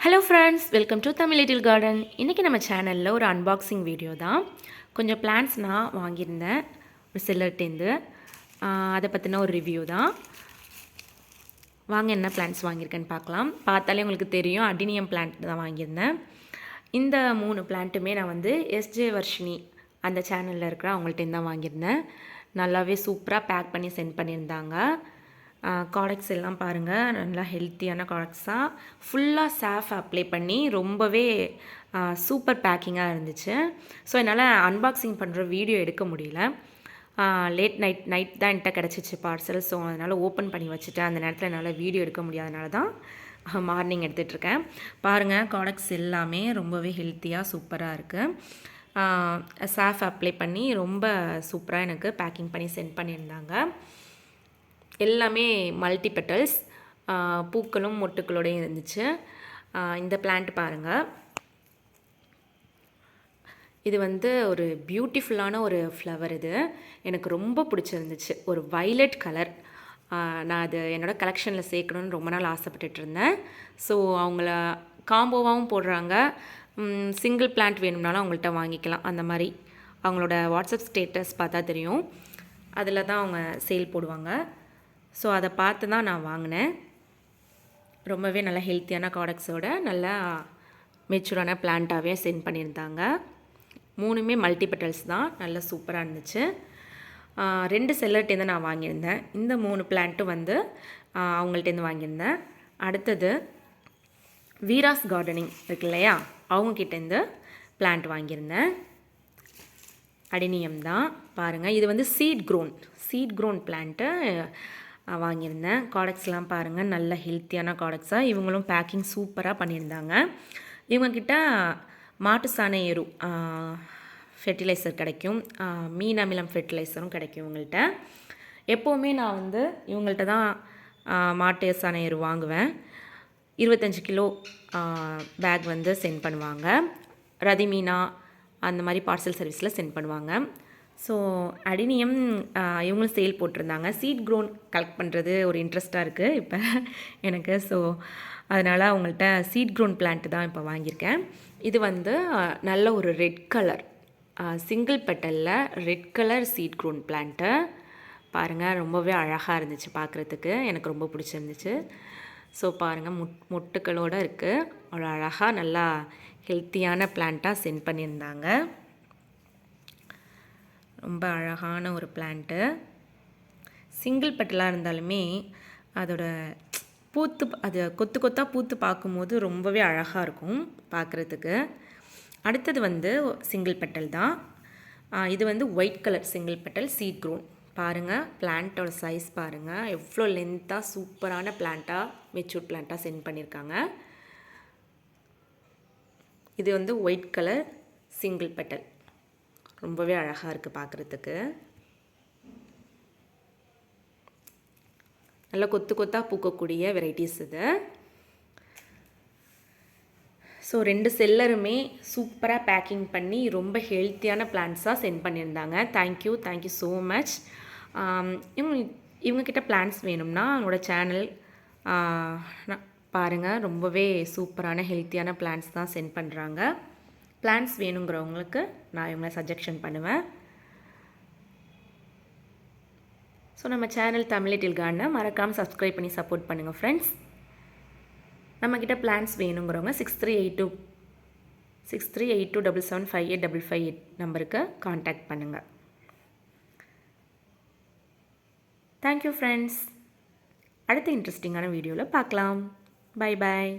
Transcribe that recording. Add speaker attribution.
Speaker 1: Hello friends, welcome to Tamil little garden. இன்றைக்கி நம்ம சேனலில் ஒரு அன்பாக்சிங் வீடியோ தான். கொஞ்சம் பிளான்ட்ஸ் நான் வாங்கியிருந்தேன் ஒரு செல்லர்ட்டேருந்து. அதை பற்றின ஒரு ரிவ்யூ தான். வாங்க என்ன பிளான்ட்ஸ் வாங்கியிருக்கேன்னு பார்க்கலாம். பார்த்தாலே உங்களுக்கு தெரியும், அடினியம் பிளான்ட் தான் வாங்கியிருந்தேன். இந்த 3 பிளான்ட்டுமே நான் வந்து எஸ்ஜே வர்ஷினி அந்த சேனலில் இருக்கிற அவங்கள்ட்டேருந்து தான் வாங்கியிருந்தேன். நல்லாவே சூப்பராக பேக் பண்ணி சென்ட் பண்ணியிருந்தாங்க. ப்ராடக்ட்ஸ் எல்லாம் பாருங்கள், நல்லா ஹெல்த்தியான ப்ராடக்ட்ஸ் தான். ஃபுல்லாக சாஃப் அப்ளை பண்ணி ரொம்பவே சூப்பர் பேக்கிங்காக இருந்துச்சு. ஸோ என்னால் அன்பாக்சிங் பண்ணுற வீடியோ எடுக்க முடியல. லேட் நைட் தான் என்கிட்ட கிடச்சிச்சு பார்சல். ஸோ அதனால் ஓப்பன் பண்ணி வச்சுட்டேன். அந்த நேரத்தில் என்னால் வீடியோ எடுக்க முடியாதனால தான் மார்னிங் எடுத்துகிட்ருக்கேன். பாருங்கள், ப்ராடக்ட்ஸ் எல்லாமே ரொம்பவே ஹெல்த்தியாக சூப்பராக இருக்குது. சாஃப் அப்ளை பண்ணி ரொம்ப சூப்பராக எனக்கு பேக்கிங் பண்ணி சென்ட் பண்ணியிருந்தாங்க. எல்லாமே மல்டி பெட்டல்ஸ், பூக்களும் மொட்டுக்களோடையும் இருந்துச்சு. இந்த பிளான்ட் பாருங்கள், இது வந்து ஒரு பியூட்டிஃபுல்லான ஒரு ஃப்ளவர். இது எனக்கு ரொம்ப பிடிச்சிருந்துச்சு. ஒரு வைலட் கலர். நான் அது என்னோடய கலெக்ஷனில் சேர்க்கணுன்னு ரொம்ப நாள் ஆசைப்பட்டுட்டு இருந்தேன். ஸோ அவங்கள காம்போவாகவும் போடுறாங்க. சிங்கிள் பிளான்ட் வேணும்னாலும் அவங்கள்ட்ட வாங்கிக்கலாம். அந்த மாதிரி அவங்களோட வாட்ஸ்அப் ஸ்டேட்டஸ் பார்த்தா தெரியும், அதில் தான் அவங்க சேல் போடுவாங்க. ஸோ அதை பார்த்து தான் நான் வாங்கினேன். ரொம்பவே நல்ல ஹெல்த்தியான ப்ராடக்ட்ஸோட நல்லா மெச்சூரான பிளான்ட்டாகவே சென்ட் பண்ணியிருந்தாங்க. 3மே மல்டி பெட்டல்ஸ் தான், நல்லா சூப்பராக இருந்துச்சு. 2 செல்லர்ட்டேருந்து நான் வாங்கியிருந்தேன். இந்த 3 பிளான்ட்டும் வந்து அவங்கள்ட்டேருந்து வாங்கியிருந்தேன். அடுத்தது வீராஸ் கார்டனிங் இருக்கு இல்லையா, அவங்கக்கிட்டேருந்து பிளான்ட் வாங்கியிருந்தேன். அடினியம் தான் பாருங்கள். இது வந்து சீட் க்ரோன் பிளான்ட்டு வாங்கியிருந்தேன். ப்ராடக்ட்ஸ்லாம் பாருங்கள், நல்ல ஹெல்த்தியான ப்ராடக்ட்ஸாக. இவங்களும் பேக்கிங் சூப்பராக பண்ணியிருந்தாங்க. இவங்கக்கிட்ட மாட்டு சாண எரு ஃபெர்டிலைசர் கிடைக்கும், மீன் அமிலம் ஃபெர்டிலைசரும் கிடைக்கும் இவங்கள்ட்ட. எப்போவுமே நான் வந்து இவங்கள்ட்ட தான் மாட்டு சாண எரு வாங்குவேன். 25 கிலோ பேக் வந்து சென்ட் பண்ணுவாங்க. ரதிமீனா அந்த மாதிரி பார்சல் சர்வீஸில் சென்ட் பண்ணுவாங்க. ஸோ அடினியம் இவங்களும் சேல் போட்டிருந்தாங்க. சீட் க்ரோன் கலெக்ட் பண்ணுறது ஒரு இன்ட்ரெஸ்ட்டாக இருக்குது இப்போ எனக்கு. ஸோ அதனால் அவங்கள்ட்ட சீட் க்ரோன் பிளான்ட் தான் இப்போ வாங்கியிருக்கேன். இது வந்து நல்ல ஒரு ரெட் கலர், சிங்கிள் பெட்டலில் red colour seed grown plant பாருங்கள். ரொம்பவே அழகாக இருந்துச்சு பார்க்குறதுக்கு, எனக்கு ரொம்ப பிடிச்சிருந்துச்சு. ஸோ பாருங்கள், மொட்டுக்களோடு இருக்குது. அவ்வளோ அழகாக நல்லா ஹெல்த்தியான பிளான்ட்டாக சென்ட் பண்ணியிருந்தாங்க. ரொம்ப அழகான ஒரு பிளான்ட்டு. சிங்கிள் பெட்டலாக இருந்தாலுமே அதோட அது கொத்து கொத்தாக பூத்து பார்க்கும்போது ரொம்பவே அழகாக இருக்கும் பார்க்குறதுக்கு. அடுத்தது வந்து சிங்கிள் பெட்டல் தான். இது வந்து white colour single petal seat grown. பாருங்கள், பிளான்ட்டோட சைஸ் பாருங்கள், எவ்வளோ லென்த்தாக சூப்பரான பிளான்ட்டாக மெச்சூர்ட் பிளான்ட்டாக சென்ட் பண்ணியிருக்காங்க. இது வந்து ஒயிட் கலர் சிங்கிள் பெட்டல், ரொம்பவே அழகாக இருக்குது பார்க்குறதுக்கு. நல்லா கொத்து கொத்தாக பூக்கக்கூடிய வெரைட்டிஸ் இது. ஸோ 2 செல்லருமே சூப்பராக பேக்கிங் பண்ணி ரொம்ப ஹெல்த்தியான பிளான்ட்ஸாக சென்ட் பண்ணியிருந்தாங்க. Thank you so much. இவங்கக்கிட்ட பிளான்ட்ஸ் வேணும்னா அவங்களோட சேனல் பாருங்கள், ரொம்பவே சூப்பரான ஹெல்த்தியான பிளான்ட்ஸ் தான் சென்ட் பண்ணுறாங்க. பிளான்ட்ஸ் வேணுங்கிறவங்களுக்கு நான் இவங்களை சஜெக்ஷன் பண்ணுவேன். ஸோ நம்ம சேனல் தமிழ் லிட்டில் கார்டனை மறக்காமல் சப்ஸ்கிரைப் பண்ணி சப்போர்ட் பண்ணுங்கள் ஃப்ரெண்ட்ஸ். நம்மக்கிட்ட பிளான்ஸ் வேணுங்கிறவங்க 638277758558 நம்பருக்கு காண்டாக்ட் பண்ணுங்கள். Thank you friends. அடுத்த இன்ட்ரெஸ்டிங்கான வீடியோவில் பார்க்கலாம். Bye bye.